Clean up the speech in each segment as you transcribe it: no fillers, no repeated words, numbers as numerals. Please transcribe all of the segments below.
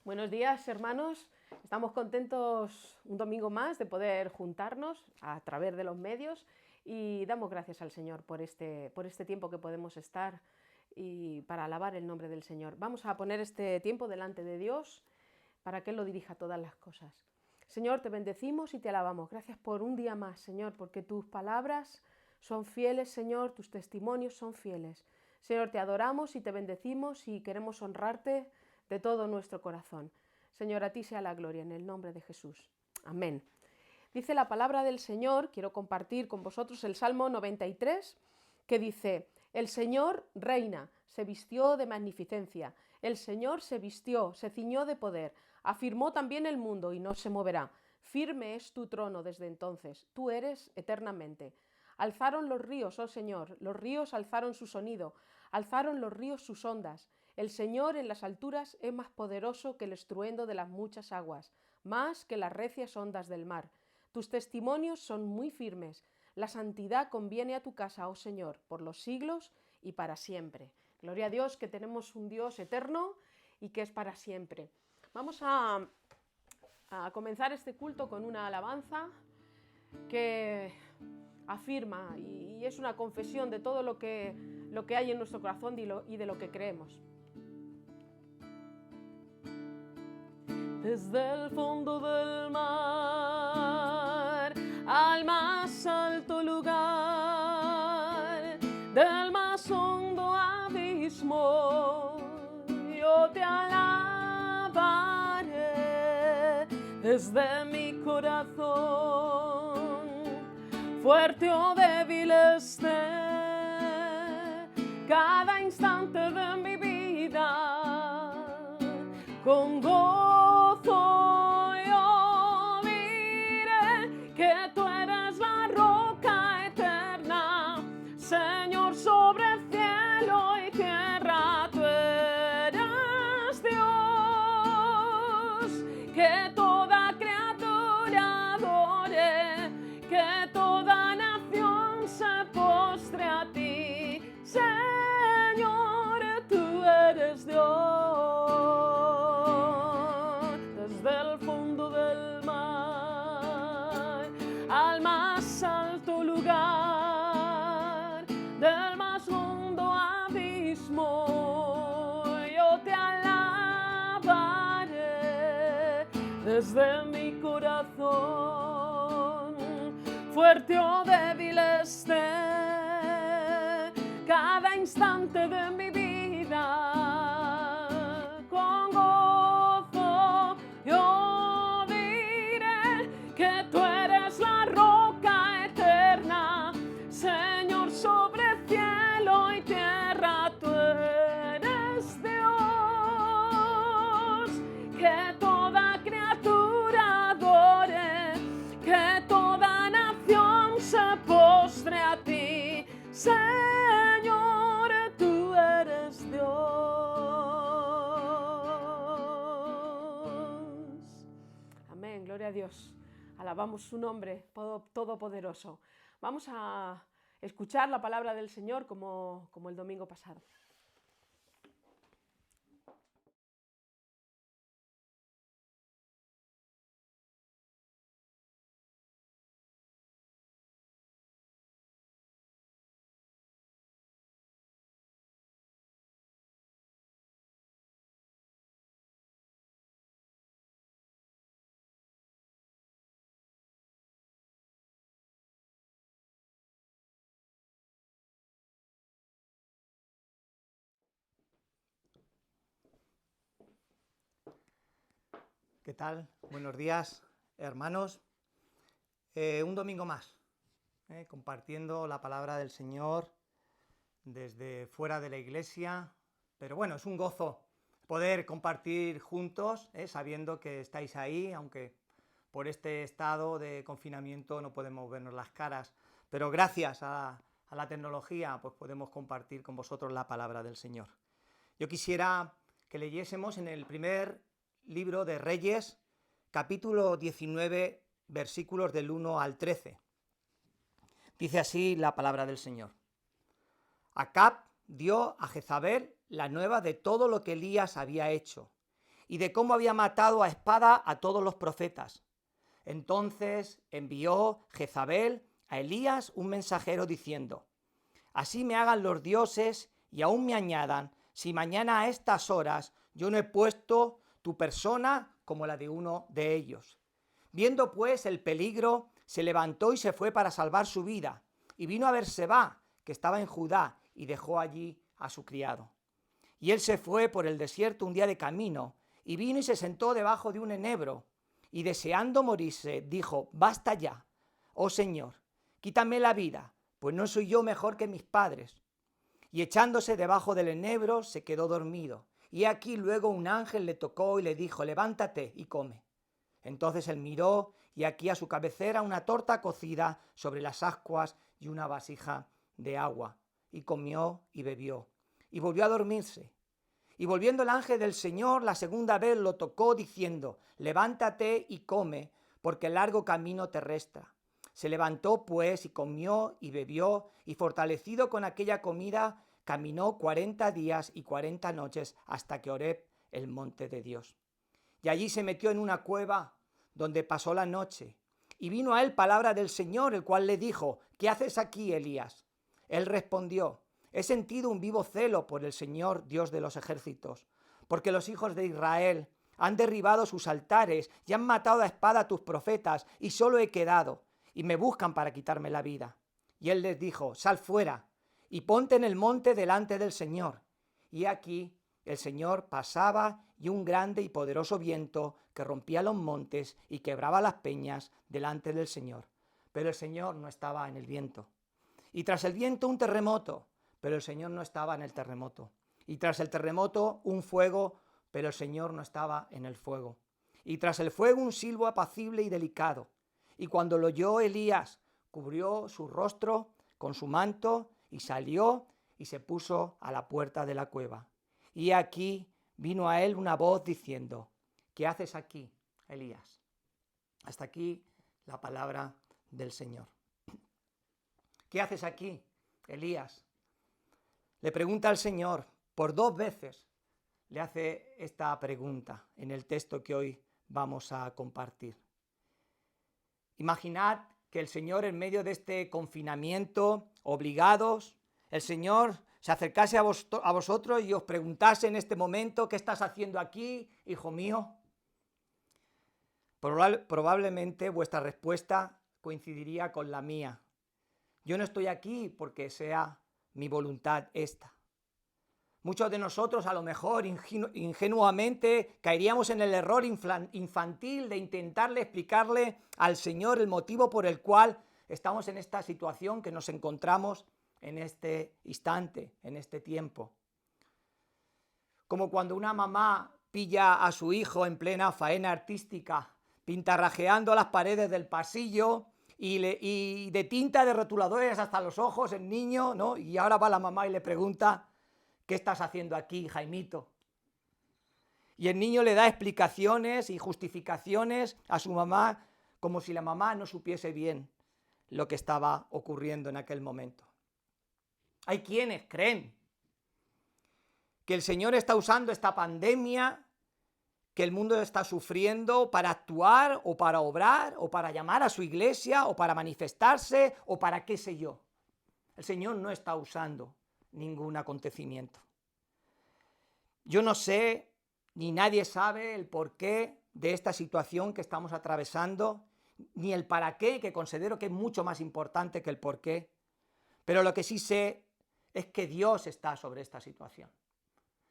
Buenos días, hermanos. Estamos contentos un domingo más de poder juntarnos a través de los medios y damos gracias al Señor por este tiempo que podemos estar y para alabar el nombre del Señor. Vamos a poner este tiempo delante de Dios para que Él lo dirija todas las cosas. Señor, te bendecimos y te alabamos. Gracias por un día más, Señor, porque tus palabras son fieles, Señor, tus testimonios son fieles. Señor, te adoramos y te bendecimos y queremos honrarte de todo nuestro corazón. Señor, a ti sea la gloria en el nombre de Jesús. Amén. Dice la palabra del Señor, quiero compartir con vosotros el Salmo 93, que dice: el Señor reina, se vistió de magnificencia, el Señor se vistió, se ciñó de poder, afirmó también el mundo y no se moverá. Firme es tu trono desde entonces, tú eres eternamente. Alzaron los ríos, oh Señor, los ríos alzaron su sonido, alzaron los ríos sus ondas. El Señor en las alturas es más poderoso que el estruendo de las muchas aguas, más que las recias ondas del mar. Tus testimonios son muy firmes. La santidad conviene a tu casa, oh Señor, por los siglos y para siempre. Gloria a Dios, que tenemos un Dios eterno y que es para siempre. Vamos a comenzar este culto con una alabanza que afirma y es una confesión de todo lo que hay en nuestro corazón y de lo que creemos. Desde el fondo del mar al más alto lugar, del más hondo abismo, yo te alabaré. Desde mi corazón, fuerte o débil esté, cada instante de mi vida, con gozo yo diré que tú eres la roca eterna, Señor, sobre el cielo y tierra. Tú eres Dios, que toda criatura adore, que toda nación se postre a ti, Señor, tú eres Dios. Desde el fondo del mar al más alto lugar, del más hondo abismo, yo te alabaré. Desde mi corazón, fuerte o débil esté, cada instante de mi vida, con gozo yo diré que tú eres la roca eterna, Señor, sobre el cielo y tierra. Tú eres Dios, que toda criatura adore, que toda nación se postre a ti, Señor, tú eres Dios. Amén, gloria a Dios. Alabamos su nombre todopoderoso. Vamos a escuchar la palabra del Señor como el domingo pasado. ¿Qué tal? Buenos días, hermanos. Un domingo más, compartiendo la palabra del Señor desde fuera de la iglesia. Pero bueno, es un gozo poder compartir juntos, sabiendo que estáis ahí, aunque por este estado de confinamiento no podemos vernos las caras. Pero gracias a la tecnología, pues podemos compartir con vosotros la palabra del Señor. Yo quisiera que leyésemos en el primer libro de Reyes, capítulo 19, versículos del 1 al 13. Dice así la palabra del Señor. Acab dio a Jezabel la nueva de todo lo que Elías había hecho y de cómo había matado a espada a todos los profetas. Entonces envió Jezabel a Elías un mensajero diciendo: así me hagan los dioses y aún me añadan, si mañana a estas horas yo no he puesto tu persona como la de uno de ellos. Viendo pues el peligro, se levantó y se fue para salvar su vida, y vino a Berseba, que estaba en Judá, y dejó allí a su criado. Y él se fue por el desierto un día de camino, y vino y se sentó debajo de un enebro, y deseando morirse, dijo: basta ya, oh Señor, quítame la vida, pues no soy yo mejor que mis padres. Y echándose debajo del enebro, se quedó dormido. Y aquí luego un ángel le tocó y le dijo: levántate y come. Entonces él miró, y aquí a su cabecera una torta cocida sobre las ascuas y una vasija de agua. Y comió y bebió, y volvió a dormirse. Y volviendo el ángel del Señor la segunda vez lo tocó, diciendo: levántate y come, porque el largo camino te resta. Se levantó pues y comió y bebió, y fortalecido con aquella comida, caminó 40 días y 40 noches hasta que Horeb, el monte de Dios. Y allí se metió en una cueva donde pasó la noche. Y vino a él palabra del Señor, el cual le dijo: ¿qué haces aquí, Elías? Él respondió: he sentido un vivo celo por el Señor, Dios de los ejércitos, porque los hijos de Israel han derribado sus altares y han matado a espada a tus profetas, y solo he quedado, y me buscan para quitarme la vida. Y él les dijo: sal fuera y ponte en el monte delante del Señor. Y aquí el Señor pasaba, y un grande y poderoso viento que rompía los montes y quebraba las peñas delante del Señor. Pero el Señor no estaba en el viento. Y tras el viento un terremoto, pero el Señor no estaba en el terremoto. Y tras el terremoto un fuego, pero el Señor no estaba en el fuego. Y tras el fuego un silbo apacible y delicado. Y cuando lo oyó Elías, cubrió su rostro con su manto y salió y se puso a la puerta de la cueva. Y aquí vino a él una voz diciendo: ¿qué haces aquí, Elías? Hasta aquí la palabra del Señor. ¿Qué haces aquí, Elías? Le pregunta al Señor, por 2 veces le hace esta pregunta en el texto que hoy vamos a compartir. Imaginad que el Señor, en medio de este confinamiento, obligados, el Señor se acercase a vosotros y os preguntase en este momento: ¿qué estás haciendo aquí, hijo mío? Probablemente vuestra respuesta coincidiría con la mía. Yo no estoy aquí porque sea mi voluntad esta. Muchos de nosotros a lo mejor ingenuamente caeríamos en el error infantil de intentarle explicarle al Señor el motivo por el cual estamos en esta situación que nos encontramos en este instante, en este tiempo. Como cuando una mamá pilla a su hijo en plena faena artística, pintarrajeando las paredes del pasillo y de tinta de rotuladores hasta los ojos el niño, ¿no? Y ahora va la mamá y le pregunta: ¿qué estás haciendo aquí, Jaimito? Y el niño le da explicaciones y justificaciones a su mamá como si la mamá no supiese bien lo que estaba ocurriendo en aquel momento. Hay quienes creen que el Señor está usando esta pandemia que el mundo está sufriendo para actuar o para obrar o para llamar a su iglesia o para manifestarse o para qué sé yo. El Señor no está usando ningún acontecimiento. Yo no sé, ni nadie sabe el porqué de esta situación que estamos atravesando, ni el para qué, que considero que es mucho más importante que el por qué. Pero lo que sí sé es que Dios está sobre esta situación.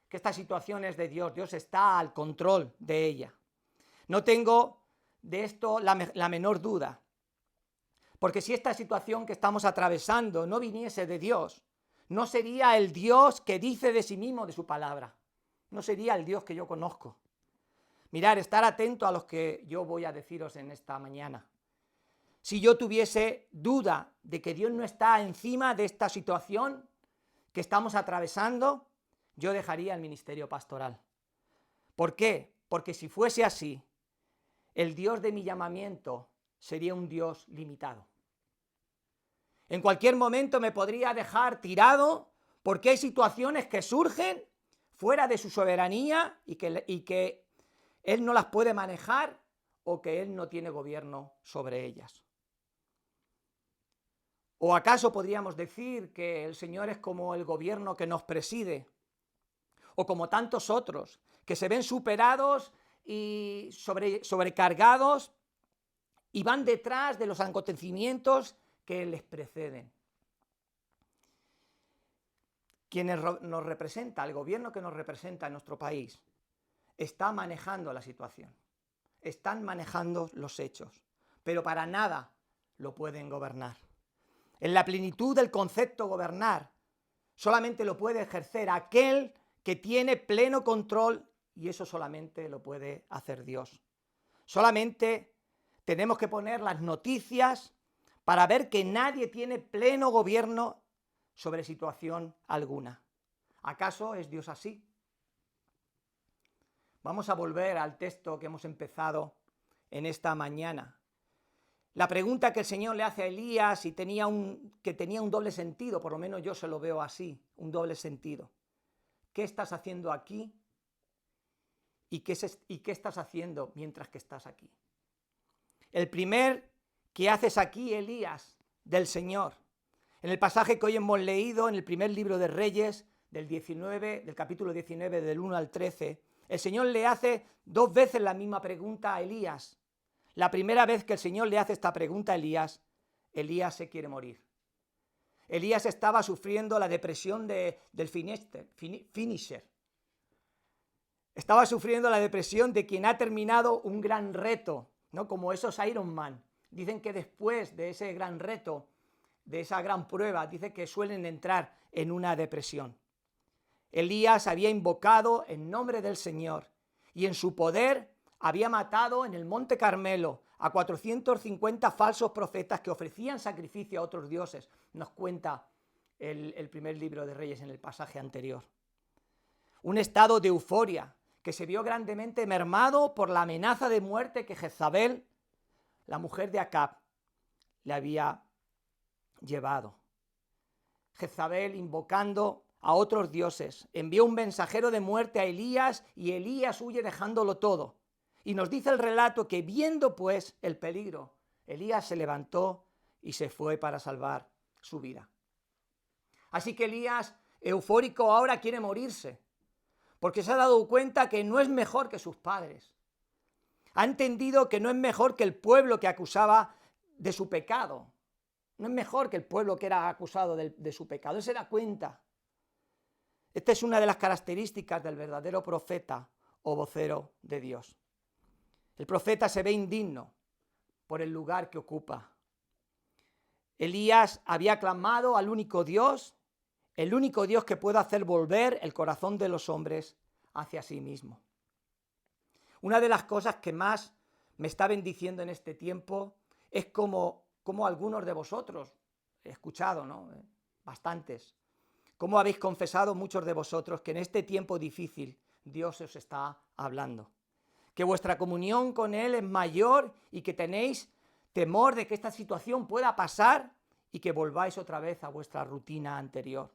Que esta situación es de Dios. Dios está al control de ella. No tengo de esto la menor duda. Porque si esta situación que estamos atravesando no viniese de Dios, no sería el Dios que dice de sí mismo, de su palabra. No sería el Dios que yo conozco. Mirad, estar atento a lo que yo voy a deciros en esta mañana. Si yo tuviese duda de que Dios no está encima de esta situación que estamos atravesando, yo dejaría el ministerio pastoral. ¿Por qué? Porque si fuese así, el Dios de mi llamamiento sería un Dios limitado. En cualquier momento me podría dejar tirado porque hay situaciones que surgen fuera de su soberanía y que Él no las puede manejar o que Él no tiene gobierno sobre ellas. ¿O acaso podríamos decir que el Señor es como el gobierno que nos preside? O como tantos otros, que se ven superados y sobrecargados y van detrás de los acontecimientos que les preceden. Quienes nos representa, el gobierno que nos representa en nuestro país, está manejando la situación, están manejando los hechos, pero para nada lo pueden gobernar. En la plenitud del concepto gobernar, solamente lo puede ejercer aquel que tiene pleno control, y eso solamente lo puede hacer Dios. Solamente tenemos que poner las noticias para ver que nadie tiene pleno gobierno sobre situación alguna. ¿Acaso es Dios así? Vamos a volver al texto que hemos empezado en esta mañana. La pregunta que el Señor le hace a Elías y que tenía un doble sentido, por lo menos yo se lo veo así, un doble sentido. ¿Qué estás haciendo aquí? ¿Y qué estás haciendo mientras que estás aquí? El primer que haces aquí, Elías, del Señor. En el pasaje que hoy hemos leído, en el primer libro de Reyes, del capítulo 19, del 1 al 13, el Señor le hace 2 veces la misma pregunta a Elías. La primera vez que el Señor le hace esta pregunta a Elías, Elías se quiere morir. Elías estaba sufriendo la depresión del finisher. Estaba sufriendo la depresión de quien ha terminado un gran reto, ¿no? Como esos Iron Man. Dicen que después de ese gran reto, de esa gran prueba, dice que suelen entrar en una depresión. Elías había invocado en nombre del Señor y en su poder había matado en el Monte Carmelo a 450 falsos profetas que ofrecían sacrificio a otros dioses. Nos cuenta el primer libro de Reyes en el pasaje anterior. Un estado de euforia que se vio grandemente mermado por la amenaza de muerte que Jezabel, la mujer de Acab, le había llevado. Jezabel, invocando a otros dioses, envió un mensajero de muerte a Elías y Elías huye dejándolo todo. Y nos dice el relato que viendo pues el peligro, Elías se levantó y se fue para salvar su vida. Así que Elías, eufórico, ahora quiere morirse, porque se ha dado cuenta que no es mejor que sus padres. Ha entendido que no es mejor que el pueblo que acusaba de su pecado. No es mejor que el pueblo que era acusado de su pecado. Él se da cuenta. Esta es una de las características del verdadero profeta o vocero de Dios. El profeta se ve indigno por el lugar que ocupa. Elías había clamado al único Dios, el único Dios que puede hacer volver el corazón de los hombres hacia sí mismo. Una de las cosas que más me está bendiciendo en este tiempo es como algunos de vosotros, he escuchado, ¿no? Bastantes, cómo habéis confesado muchos de vosotros que en este tiempo difícil Dios os está hablando, que vuestra comunión con Él es mayor y que tenéis temor de que esta situación pueda pasar y que volváis otra vez a vuestra rutina anterior.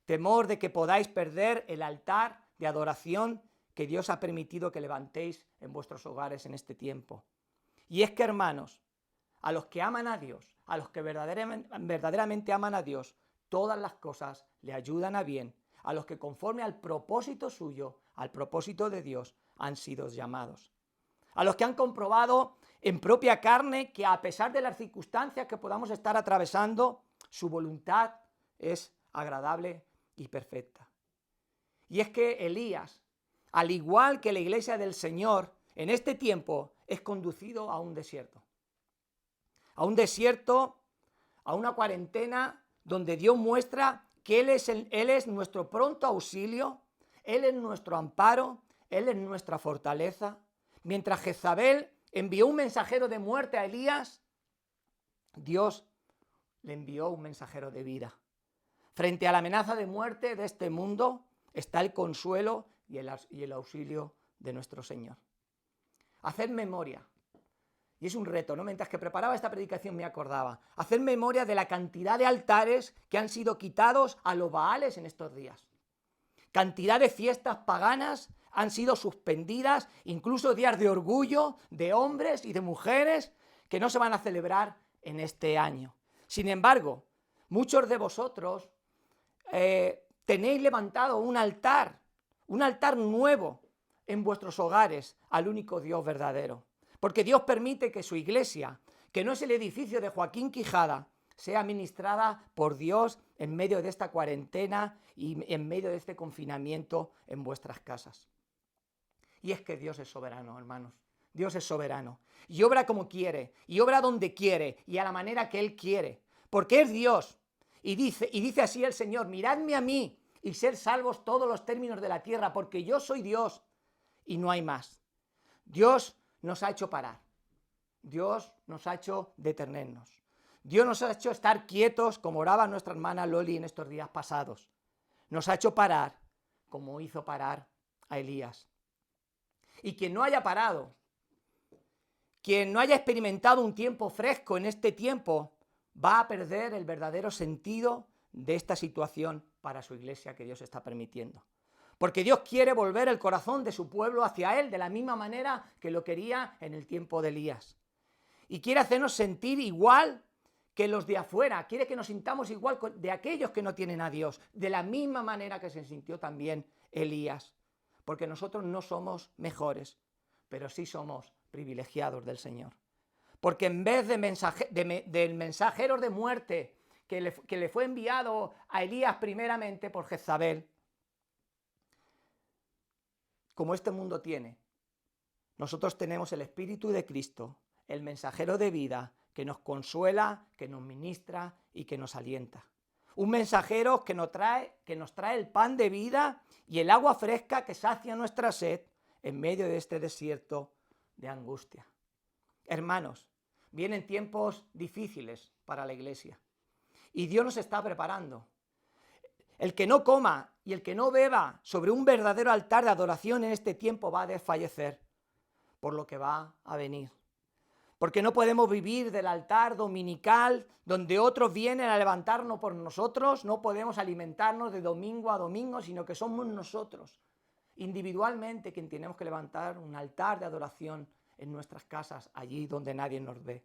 Temor de que podáis perder el altar de adoración que Dios ha permitido que levantéis en vuestros hogares en este tiempo. Y es que, hermanos, a los que aman a Dios, a los que verdaderamente aman a Dios, todas las cosas le ayudan a bien, a los que conforme al propósito suyo, al propósito de Dios, han sido llamados. A los que han comprobado en propia carne que a pesar de las circunstancias que podamos estar atravesando, su voluntad es agradable y perfecta. Y es que Elías, al igual que la iglesia del Señor, en este tiempo es conducido a un desierto. A un desierto, a una cuarentena donde Dios muestra que Él es nuestro pronto auxilio, Él es nuestro amparo, Él es nuestra fortaleza. Mientras Jezabel envió un mensajero de muerte a Elías, Dios le envió un mensajero de vida. Frente a la amenaza de muerte de este mundo está el consuelo y el auxilio de nuestro Señor. Haced memoria. Y es un reto, ¿no? Mientras que preparaba esta predicación me acordaba. Hacer memoria de la cantidad de altares que han sido quitados a los Baales en estos días. Cantidad de fiestas paganas han sido suspendidas, incluso días de orgullo de hombres y de mujeres que no se van a celebrar en este año. Sin embargo, muchos de vosotros tenéis levantado un altar nuevo en vuestros hogares al único Dios verdadero. Porque Dios permite que su iglesia, que no es el edificio de Joaquín Quijada, sea ministrada por Dios en medio de esta cuarentena y en medio de este confinamiento en vuestras casas. Y es que Dios es soberano, hermanos. Dios es soberano. Y obra como quiere, y obra donde quiere, y a la manera que Él quiere. Porque es Dios. Y dice así el Señor: miradme a mí y ser salvos todos los términos de la tierra, porque yo soy Dios y no hay más. Dios nos ha hecho parar. Dios nos ha hecho detenernos. Dios nos ha hecho estar quietos, como oraba nuestra hermana Loli en estos días pasados. Nos ha hecho parar, como hizo parar a Elías. Y quien no haya parado, quien no haya experimentado un tiempo fresco en este tiempo, va a perder el verdadero sentido de esta situación para su iglesia que Dios está permitiendo. Porque Dios quiere volver el corazón de su pueblo hacia Él de la misma manera que lo quería en el tiempo de Elías. Y quiere hacernos sentir igual que los de afuera, quiere que nos sintamos igual de aquellos que no tienen a Dios, de la misma manera que se sintió también Elías. Porque nosotros no somos mejores, pero sí somos privilegiados del Señor. Porque en vez del mensajero de muerte que le fue enviado a Elías primeramente por Jezabel, como este mundo tiene, nosotros tenemos el Espíritu de Cristo, el mensajero de vida, que nos consuela, que nos ministra y que nos alienta. Un mensajero que nos trae el pan de vida y el agua fresca que sacia nuestra sed en medio de este desierto de angustia. Hermanos, vienen tiempos difíciles para la iglesia y Dios nos está preparando. El que no coma y el que no beba sobre un verdadero altar de adoración en este tiempo va a desfallecer por lo que va a venir. Porque no podemos vivir del altar dominical donde otros vienen a levantarnos por nosotros, no podemos alimentarnos de domingo a domingo, sino que somos nosotros, individualmente, quien tenemos que levantar un altar de adoración en nuestras casas, allí donde nadie nos ve.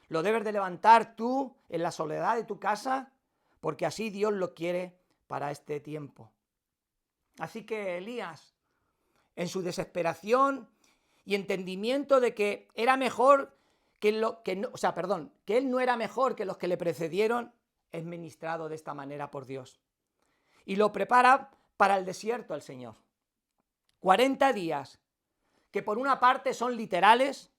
Lo debes de levantar tú en la soledad de tu casa, porque así Dios lo quiere para este tiempo. Así que Elías, en su desesperación y entendimiento de que era mejor que él no era mejor que los que le precedieron, es ministrado de esta manera por Dios. Y lo prepara para el desierto el Señor. 40 días, que por una parte son literales,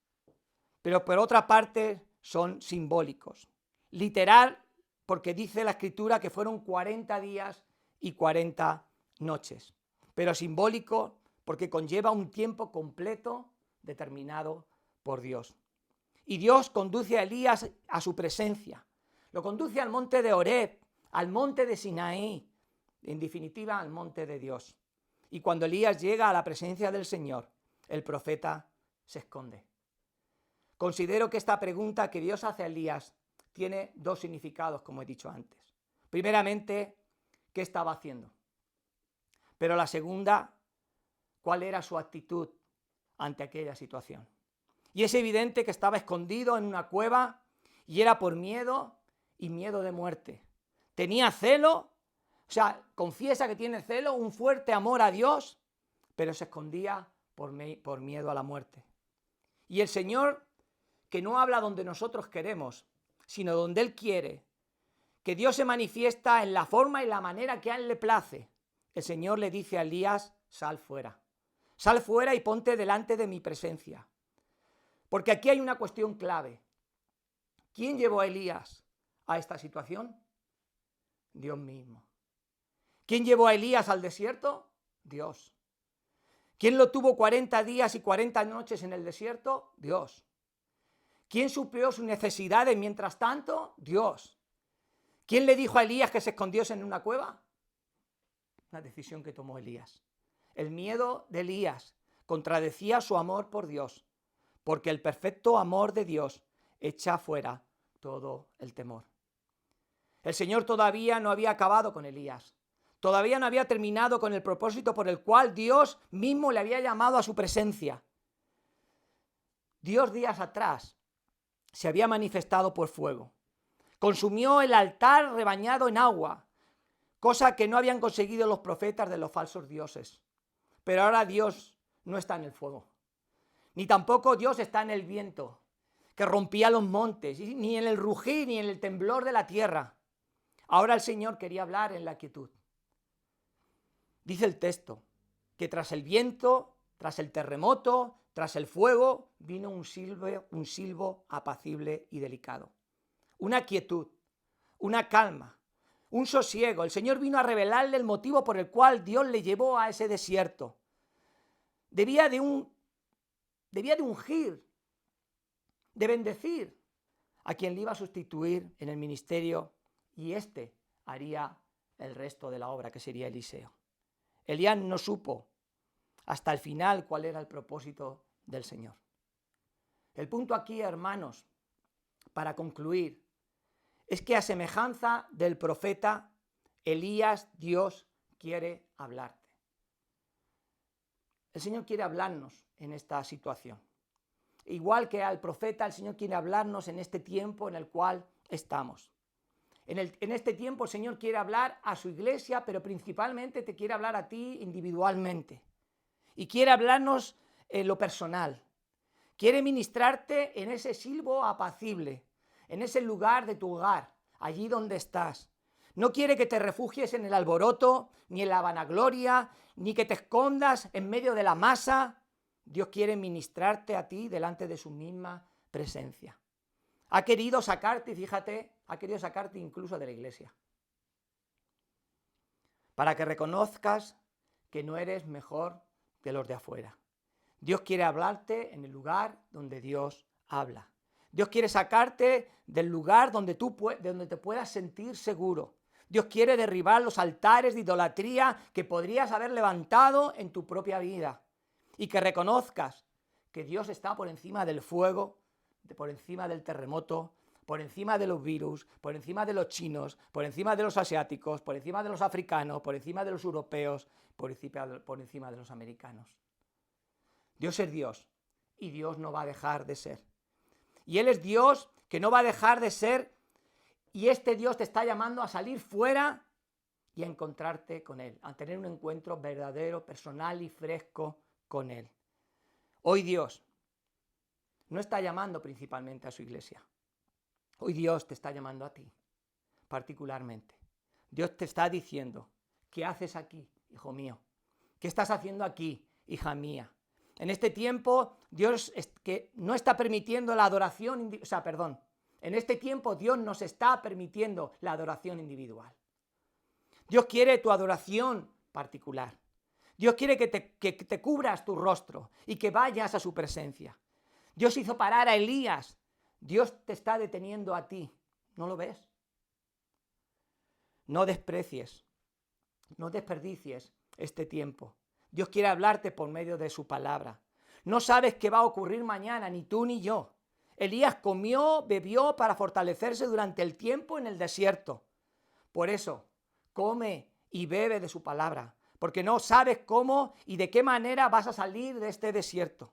pero por otra parte son simbólicos. Literal, porque dice la Escritura que fueron 40 días y 40 noches. Pero simbólico, porque conlleva un tiempo completo determinado por Dios. Y Dios conduce a Elías a su presencia. Lo conduce al monte de Horeb, al monte de Sinaí, en definitiva al monte de Dios. Y cuando Elías llega a la presencia del Señor, el profeta se esconde. Considero que esta pregunta que Dios hace a Elías tiene dos significados, como he dicho antes. Primeramente, ¿qué estaba haciendo? Pero la segunda, ¿cuál era su actitud ante aquella situación? Y es evidente que estaba escondido en una cueva y era por miedo y miedo de muerte. Tenía celo, confiesa que tiene celo, un fuerte amor a Dios, pero se escondía por miedo a la muerte. Y el Señor, que no habla donde nosotros queremos, sino donde Él quiere, que Dios se manifiesta en la forma y la manera que a Él le place. El Señor le dice a Elías: sal fuera y ponte delante de mi presencia. Porque aquí hay una cuestión clave. ¿Quién llevó a Elías a esta situación? Dios mismo. ¿Quién llevó a Elías al desierto? Dios. ¿Quién lo tuvo 40 días y 40 noches en el desierto? Dios. ¿Quién suplió sus necesidades mientras tanto? Dios. ¿Quién le dijo a Elías que se escondiese en una cueva? La decisión que tomó Elías. El miedo de Elías contradecía su amor por Dios, porque el perfecto amor de Dios echa fuera todo el temor. El Señor todavía no había acabado con Elías. Todavía no había terminado con el propósito por el cual Dios mismo le había llamado a su presencia. Dios días atrás se había manifestado por fuego. Consumió el altar rebañado en agua, cosa que no habían conseguido los profetas de los falsos dioses. Pero ahora Dios no está en el fuego, ni tampoco Dios está en el viento que rompía los montes, ni en el rugir, ni en el temblor de la tierra. Ahora el Señor quería hablar en la quietud. Dice el texto que tras el viento, tras el terremoto, tras el fuego, vino un silbo apacible y delicado. Una quietud, una calma, un sosiego. El Señor vino a revelarle el motivo por el cual Dios le llevó a ese desierto. Debía de ungir, de bendecir a quien le iba a sustituir en el ministerio, y éste haría el resto de la obra, que sería Eliseo. Elías no supo hasta el final cuál era el propósito del Señor. El punto aquí, hermanos, para concluir, es que a semejanza del profeta Elías, Dios quiere hablarte. El Señor quiere hablarnos en esta situación. Igual que al profeta, el Señor quiere hablarnos en este tiempo en el cual estamos. En este tiempo el Señor quiere hablar a su iglesia, pero principalmente te quiere hablar a ti individualmente. Y quiere hablarnos en lo personal. Quiere ministrarte en ese silbo apacible, en ese lugar de tu hogar, allí donde estás. No quiere que te refugies en el alboroto, ni en la vanagloria, ni que te escondas en medio de la masa. Dios quiere ministrarte a ti delante de su misma presencia. Ha querido sacarte, fíjate, ha querido sacarte incluso de la iglesia, para que reconozcas que no eres mejor que los de afuera. Dios quiere hablarte en el lugar donde Dios habla. Dios quiere sacarte del lugar donde te puedas sentir seguro. Dios quiere derribar los altares de idolatría que podrías haber levantado en tu propia vida, y que reconozcas que Dios está por encima del fuego, por encima del terremoto, por encima de los virus, por encima de los chinos, por encima de los asiáticos, por encima de los africanos, por encima de los europeos, por encima de los americanos. Dios es Dios, y Dios no va a dejar de ser. Y Él es Dios que no va a dejar de ser, y este Dios te está llamando a salir fuera y a encontrarte con Él, a tener un encuentro verdadero, personal y fresco con Él. Hoy Dios no está llamando principalmente a su iglesia. Hoy Dios te está llamando a ti, particularmente. Dios te está diciendo, ¿qué haces aquí, hijo mío? ¿Qué estás haciendo aquí, hija mía? En este tiempo, Dios que no está permitiendo la adoración, en este tiempo Dios nos está permitiendo la adoración individual. Dios quiere tu adoración particular. Dios quiere que te cubras tu rostro y que vayas a su presencia. Dios hizo parar a Elías. Dios te está deteniendo a ti. ¿No lo ves? No desprecies, no desperdicies este tiempo. Dios quiere hablarte por medio de su palabra. No sabes qué va a ocurrir mañana, ni tú ni yo. Elías comió, bebió para fortalecerse durante el tiempo en el desierto. Por eso, come y bebe de su palabra, porque no sabes cómo y de qué manera vas a salir de este desierto.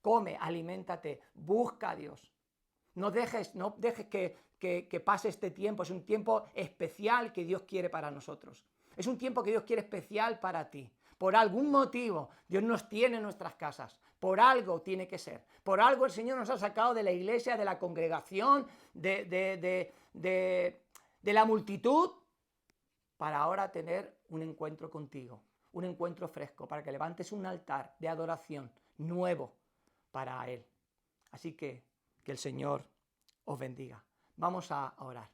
Come, aliméntate, busca a Dios. No dejes que pase este tiempo. Es un tiempo especial que Dios quiere para nosotros. Es un tiempo que Dios quiere especial para ti. Por algún motivo Dios nos tiene en nuestras casas. Por algo tiene que ser. Por algo el Señor nos ha sacado de la iglesia, de la congregación, de la multitud, para ahora tener un encuentro contigo. Un encuentro fresco, para que levantes un altar de adoración nuevo para Él. Así que el Señor os bendiga. Vamos a orar.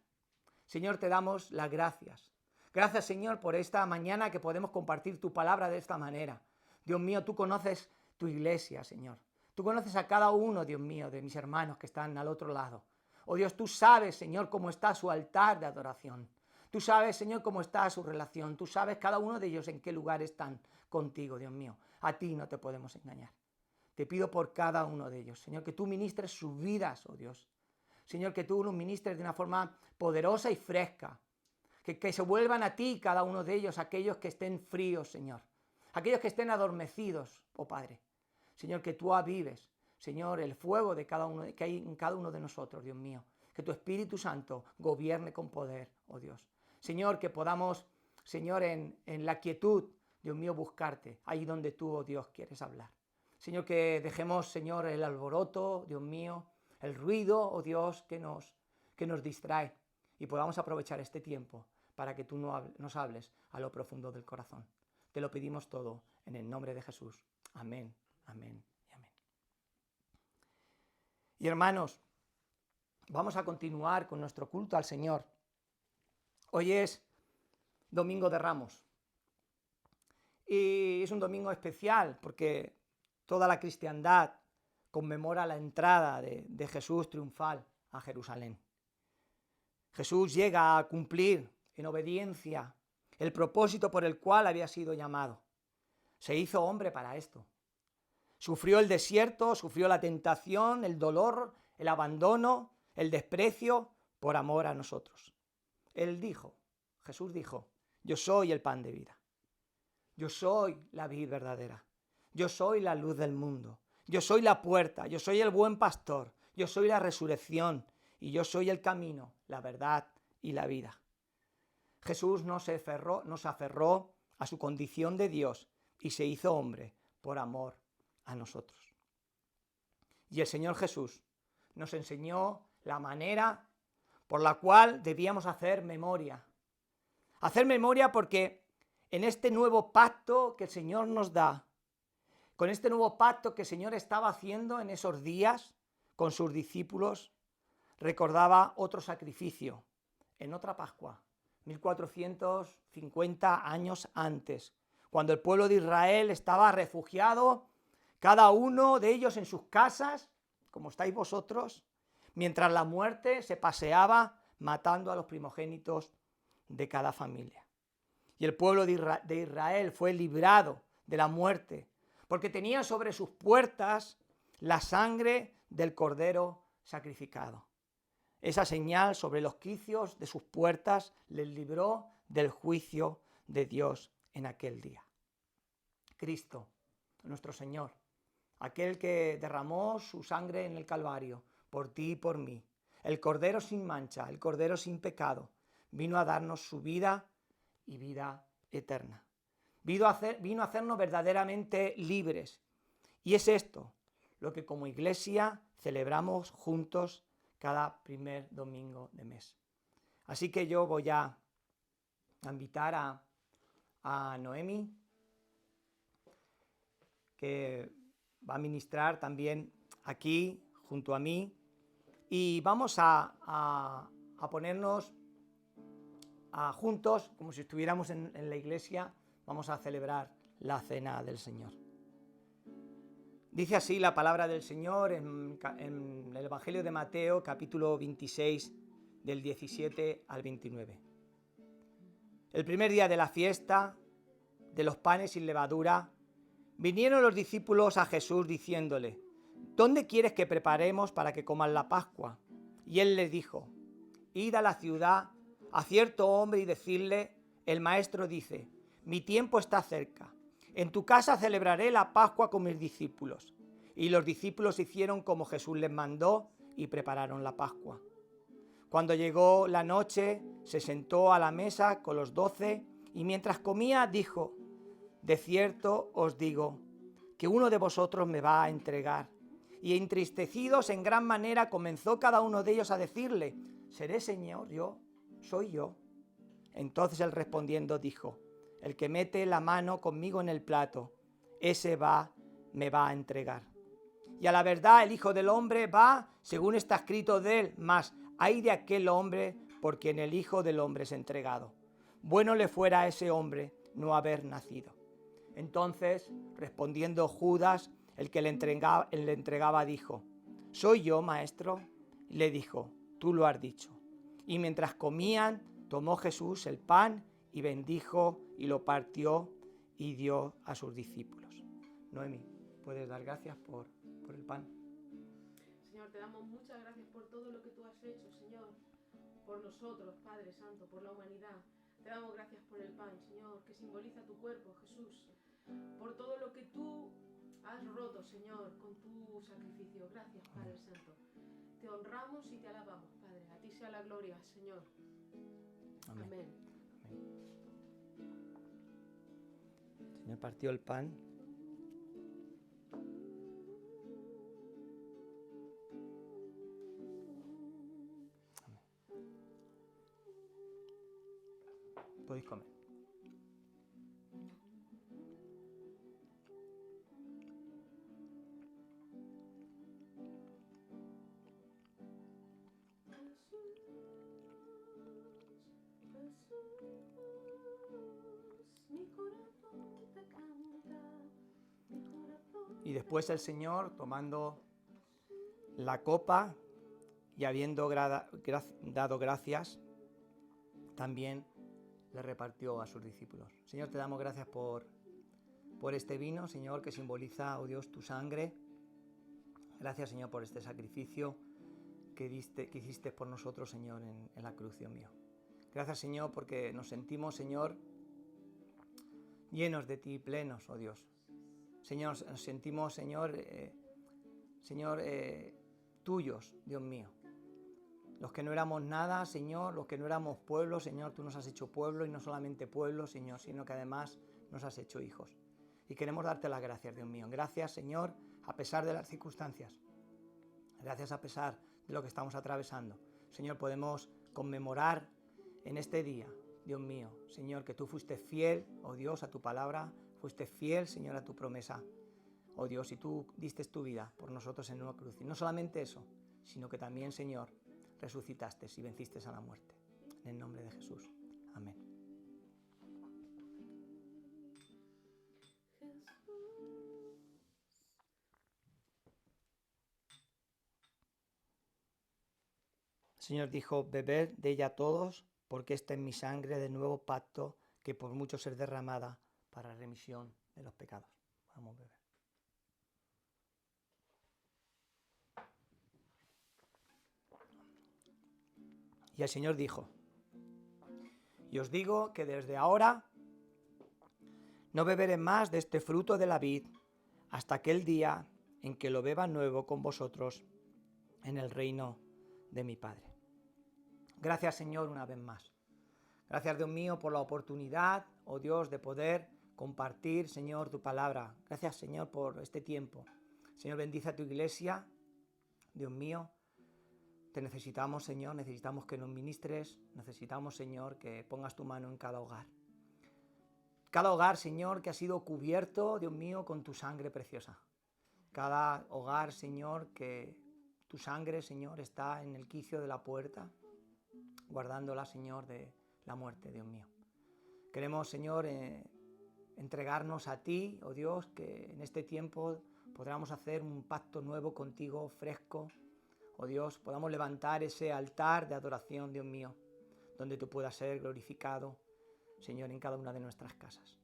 Señor, te damos las gracias. Gracias, Señor, por esta mañana que podemos compartir tu palabra de esta manera. Dios mío, tú conoces tu iglesia, Señor. Tú conoces a cada uno, Dios mío, de mis hermanos que están al otro lado. Oh Dios, tú sabes, Señor, cómo está su altar de adoración. Tú sabes, Señor, cómo está su relación. Tú sabes cada uno de ellos en qué lugar están contigo, Dios mío. A ti no te podemos engañar. Te pido por cada uno de ellos, Señor, que tú ministres sus vidas, oh Dios. Señor, que tú los ministres de una forma poderosa y fresca. que se vuelvan a ti cada uno de ellos, aquellos que estén fríos, Señor, aquellos que estén adormecidos, oh Padre. Señor, que tú avives, Señor, el fuego de cada uno, que hay en cada uno de nosotros, Dios mío. Que tu Espíritu Santo gobierne con poder, oh Dios. Señor, que podamos, Señor, en la quietud, Dios mío, buscarte, ahí donde tú, oh Dios, quieres hablar. Señor, que dejemos, Señor, el alboroto, Dios mío, el ruido, oh Dios, que nos distrae y podamos aprovechar este tiempo para que tú nos hables a lo profundo del corazón. Te lo pedimos todo en el nombre de Jesús. Amén, amén y amén. Y hermanos, vamos a continuar con nuestro culto al Señor. Hoy es Domingo de Ramos. Y es un domingo especial porque toda la cristiandad conmemora la entrada de Jesús triunfal a Jerusalén. Jesús llega a cumplir en obediencia el propósito por el cual había sido llamado. Se hizo hombre para esto. Sufrió el desierto, sufrió la tentación, el dolor, el abandono, el desprecio por amor a nosotros. Jesús dijo, yo soy el pan de vida. Yo soy la vid verdadera. Yo soy la luz del mundo. Yo soy la puerta. Yo soy el buen pastor. Yo soy la resurrección. Y yo soy el camino, la verdad y la vida. Jesús no se aferró a su condición de Dios y se hizo hombre por amor a nosotros. Y el Señor Jesús nos enseñó la manera por la cual debíamos hacer memoria. Hacer memoria porque en este nuevo pacto que el Señor nos da, con este nuevo pacto que el Señor estaba haciendo en esos días con sus discípulos, recordaba otro sacrificio en otra Pascua, 1450 años antes, cuando el pueblo de Israel estaba refugiado, cada uno de ellos en sus casas, como estáis vosotros, mientras la muerte se paseaba matando a los primogénitos de cada familia. Y el pueblo de Israel fue librado de la muerte, porque tenía sobre sus puertas la sangre del cordero sacrificado. Esa señal sobre los quicios de sus puertas les libró del juicio de Dios en aquel día. Cristo, nuestro Señor, aquel que derramó su sangre en el Calvario por ti y por mí, el Cordero sin mancha, el Cordero sin pecado, vino a darnos su vida y vida eterna. Vino a hacernos verdaderamente libres. Y es esto lo que como iglesia celebramos juntos cada primer domingo de mes. Así que yo voy a invitar a Noemi, que va a ministrar también aquí junto a mí, y vamos a ponernos juntos, como si estuviéramos en la iglesia, vamos a celebrar la cena del Señor. Dice así la palabra del Señor en el Evangelio de Mateo, capítulo 26, del 17 al 29. El primer día de la fiesta de los panes sin levadura, vinieron los discípulos a Jesús diciéndole, ¿dónde quieres que preparemos para que coman la Pascua? Y él les dijo, id a la ciudad a cierto hombre y decidle, el maestro dice, mi tiempo está cerca. En tu casa celebraré la Pascua con mis discípulos. Y los discípulos hicieron como Jesús les mandó y prepararon la Pascua. Cuando llegó la noche, se sentó a la mesa con los 12 y mientras comía dijo, de cierto os digo que uno de vosotros me va a entregar. Y entristecidos en gran manera comenzó cada uno de ellos a decirle, ¿seré Señor yo? ¿Soy yo? Entonces él respondiendo dijo, el que mete la mano conmigo en el plato, ese me va a entregar. Y a la verdad el Hijo del Hombre va, según está escrito de él, mas ay de aquel hombre por quien el Hijo del Hombre es entregado. Bueno le fuera a ese hombre no haber nacido. Entonces, respondiendo Judas, el que le entregaba, dijo, ¿soy yo, maestro? Y le dijo, tú lo has dicho. Y mientras comían, tomó Jesús el pan y bendijo y lo partió y dio a sus discípulos. Noemi, ¿puedes dar gracias por el pan? Señor, te damos muchas gracias por todo lo que tú has hecho, Señor, por nosotros, Padre Santo, por la humanidad. Te damos gracias por el pan, Señor, que simboliza tu cuerpo, Jesús, por todo lo que tú has roto, Señor, con tu sacrificio. Gracias, Padre Santo. Te honramos y te alabamos, Padre. A ti sea la gloria, Señor. Amén. Amén. El Señor partió el pan. Podéis comer. Y después el Señor, tomando la copa y habiendo dado gracias, también le repartió a sus discípulos. Señor, te damos gracias por este vino, Señor, que simboliza, oh Dios, tu sangre. Gracias, Señor, por este sacrificio que hiciste por nosotros, Señor, en la cruz, Dios mío. Gracias, Señor, porque nos sentimos, Señor, llenos de ti, plenos, oh Dios. Señor, nos sentimos, Señor, tuyos, Dios mío. Los que no éramos nada, Señor, los que no éramos pueblo, Señor, tú nos has hecho pueblo, y no solamente pueblo, Señor, sino que además nos has hecho hijos. Y queremos darte las gracias, Dios mío. Gracias, Señor, a pesar de las circunstancias. Gracias a pesar de lo que estamos atravesando. Señor, podemos conmemorar en este día, Dios mío, Señor, que tú fuiste fiel, oh Dios, a tu palabra, fuiste fiel, Señor, a tu promesa, oh Dios, y tú diste tu vida por nosotros en una cruz. Y no solamente eso, sino que también, Señor, resucitaste y venciste a la muerte. En el nombre de Jesús. Amén. El Señor dijo: bebed de ella todos, porque esta es mi sangre del nuevo pacto, que por muchos es derramada para remisión de los pecados. Vamos a beber. Y el Señor dijo: y os digo que desde ahora no beberé más de este fruto de la vid hasta aquel día en que lo beba nuevo con vosotros en el reino de mi Padre. Gracias, Señor, una vez más. Gracias, Dios mío, por la oportunidad, oh Dios, de poder compartir, Señor, tu palabra. Gracias, Señor, por este tiempo. Señor, bendice a tu iglesia. Dios mío, te necesitamos, Señor, necesitamos que nos ministres, necesitamos, Señor, que pongas tu mano en cada hogar. Cada hogar, Señor, que ha sido cubierto, Dios mío, con tu sangre preciosa. Cada hogar, Señor, que tu sangre, Señor, está en el quicio de la puerta, guardándola, Señor, de la muerte, Dios mío. Queremos, Señor, entregarnos a ti, oh Dios, que en este tiempo podamos hacer un pacto nuevo contigo, fresco. Oh Dios, podamos levantar ese altar de adoración, Dios mío, donde tú puedas ser glorificado, Señor, en cada una de nuestras casas.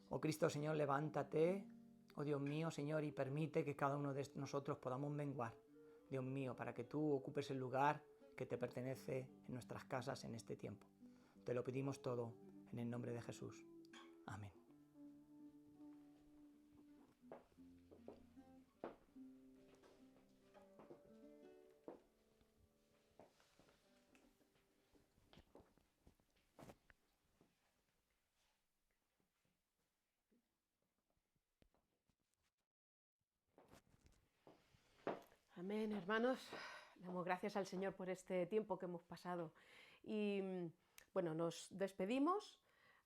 Oh Cristo, Señor, levántate, oh Dios mío, Señor, y permite que cada uno de nosotros podamos menguar, Dios mío, para que tú ocupes el lugar que te pertenece en nuestras casas en este tiempo. Te lo pedimos todo en el nombre de Jesús. Amén. Amén, hermanos. Damos gracias al Señor por este tiempo que hemos pasado. Y bueno, nos despedimos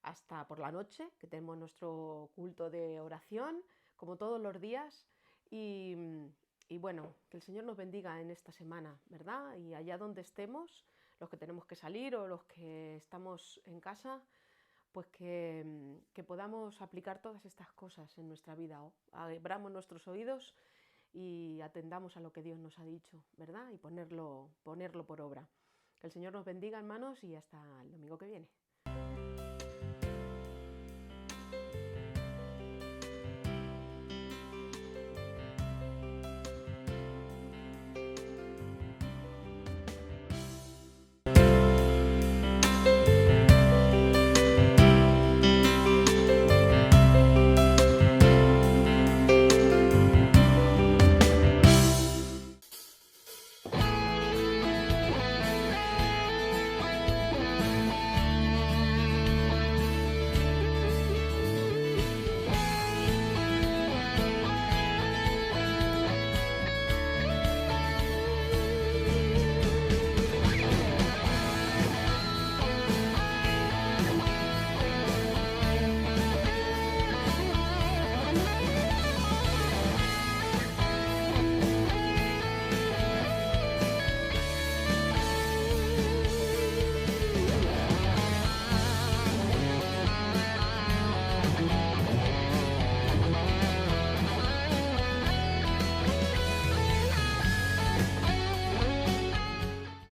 hasta por la noche, que tenemos nuestro culto de oración, como todos los días. Y bueno, que el Señor nos bendiga en esta semana, ¿verdad? Y allá donde estemos, los que tenemos que salir o los que estamos en casa, pues que podamos aplicar todas estas cosas en nuestra vida. Abramos nuestros oídos y atendamos a lo que Dios nos ha dicho, ¿verdad? Y ponerlo por obra. Que el Señor nos bendiga, hermanos, y hasta el domingo que viene.